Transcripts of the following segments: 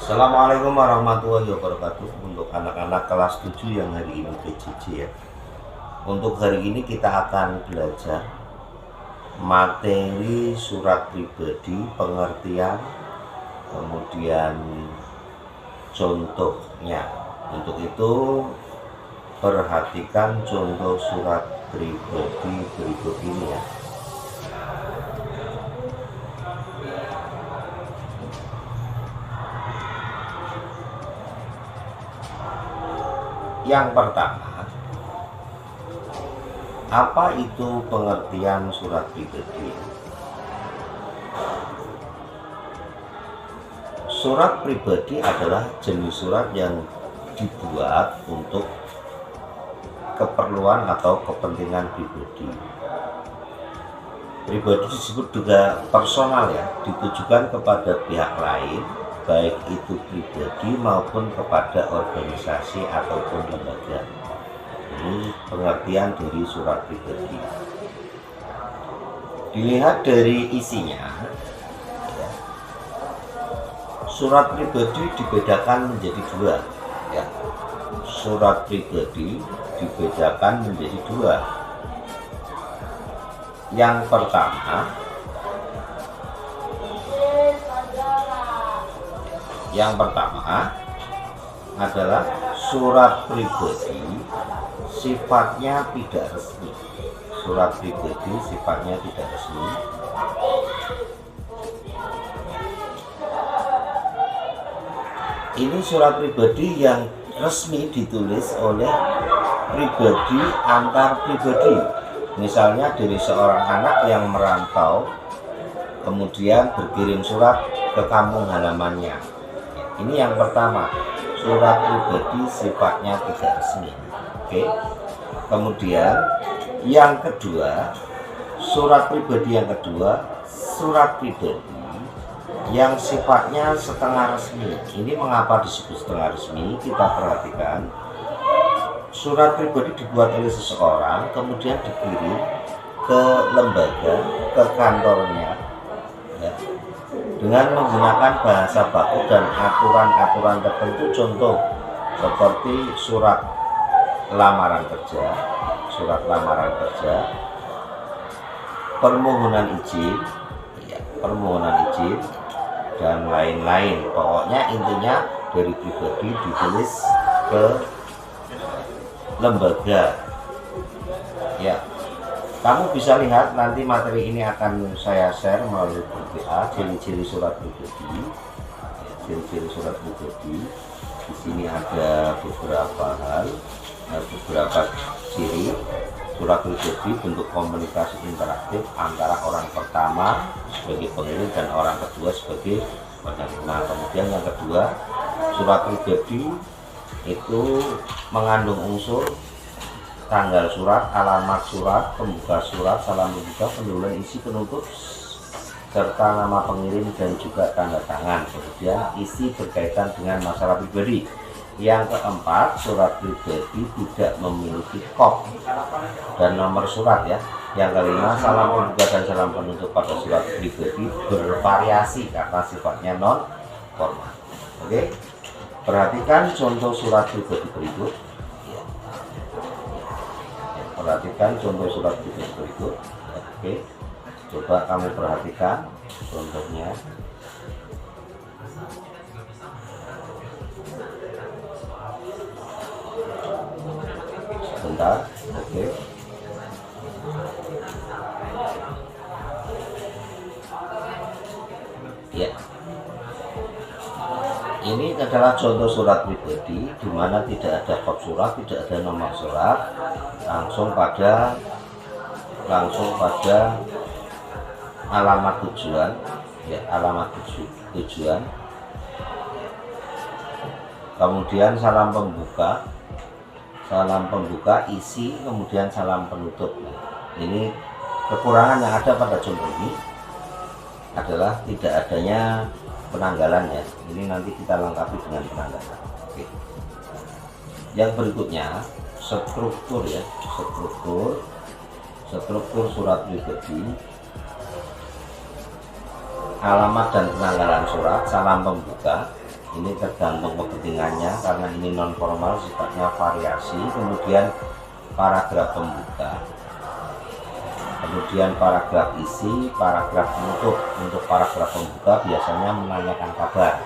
Assalamualaikum warahmatullahi wabarakatuh. Untuk anak-anak kelas 7 yang hari ini PJJ ya. Untuk hari ini kita akan belajar materi surat pribadi, pengertian, kemudian contohnya. Untuk itu perhatikan contoh surat pribadi berikut ini ya. Yang pertama, apa itu pengertian surat pribadi? Surat pribadi adalah jenis surat yang dibuat untuk keperluan atau kepentingan pribadi. Pribadi disebut juga personal ya, ditujukan kepada pihak lain, baik itu pribadi maupun kepada organisasi ataupun lembaga. Ini pengertian dari surat pribadi. Dilihat dari isinya, ya, surat pribadi dibedakan menjadi dua. Ya. Surat pribadi dibedakan menjadi dua. Yang pertama adalah surat pribadi sifatnya tidak resmi. Surat pribadi sifatnya tidak resmi. Ini surat pribadi yang resmi ditulis oleh pribadi antar pribadi. Misalnya dari seorang anak yang merantau kemudian berkirim surat ke kampung halamannya. Ini yang pertama, surat pribadi sifatnya tidak resmi. Oke. Kemudian yang kedua, surat pribadi yang kedua, surat pribadi yang sifatnya setengah resmi. Ini mengapa disebut setengah resmi? Kita perhatikan. Surat pribadi dibuat oleh seseorang, kemudian dikirim ke lembaga, ke kantornya, ya, dengan menggunakan bahasa baku dan aturan-aturan tertentu. Contoh seperti surat lamaran kerja, permohonan izin, ya, dan lain-lain. Pokoknya intinya dari pribadi ditulis ke lembaga. Ya, kamu bisa lihat nanti materi ini akan saya share melalui WA ciri-ciri surat pribadi. Ciri-ciri surat pribadi. Di sini ada beberapa hal, beberapa ciri surat pribadi: bentuk komunikasi interaktif antara orang pertama sebagai pengirim dan orang kedua sebagai penerima. Kemudian yang kedua, surat pribadi itu mengandung unsur tanggal surat, alamat surat, pembuka surat, salam pembuka, pendahuluan, isi, penutup, serta nama pengirim dan juga tanda tangan. Kemudian isi berkaitan dengan masalah pribadi. Yang keempat, surat pribadi tidak memiliki kop dan nomor surat ya. Yang kelima, salam pembuka dan salam penutup pada surat pribadi bervariasi karena sifatnya non formal. Oke. Perhatikan contoh surat pribadi berikut. Perhatikan contoh surat pribadi berikut. Oke, coba kamu perhatikan contohnya. Sebentar. Oke. Ya. Ini adalah contoh surat pribadi di mana tidak ada kop surat, tidak ada nomor surat, langsung pada alamat tujuan, ya, alamat tujuan. Kemudian salam pembuka, isi, kemudian salam penutup. Ini kekurangan yang ada pada contoh ini adalah tidak adanya penanggalan ya. Ini nanti kita lengkapi dengan penanggalan. Oke. Yang berikutnya struktur ya, struktur surat pribadi. alamat dan penanggalan surat, salam pembuka, Ini tergantung kepentingannya karena ini non formal, sifatnya variasi. Kemudian paragraf pembuka, kemudian paragraf isi, paragraf penutup. Untuk paragraf pembuka biasanya menanyakan kabar,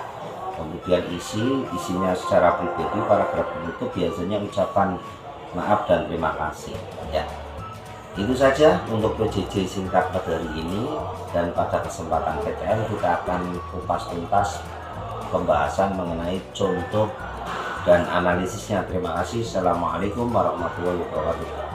kemudian isinya secara pribadi. Paragraf penutup biasanya ucapan maaf dan terima kasih ya. Itu saja untuk PJJ singkat pada hari ini, dan pada kesempatan PTN kita akan kupas tuntas pembahasan mengenai contoh dan analisisnya. Terima kasih. Assalamualaikum warahmatullahi wabarakatuh.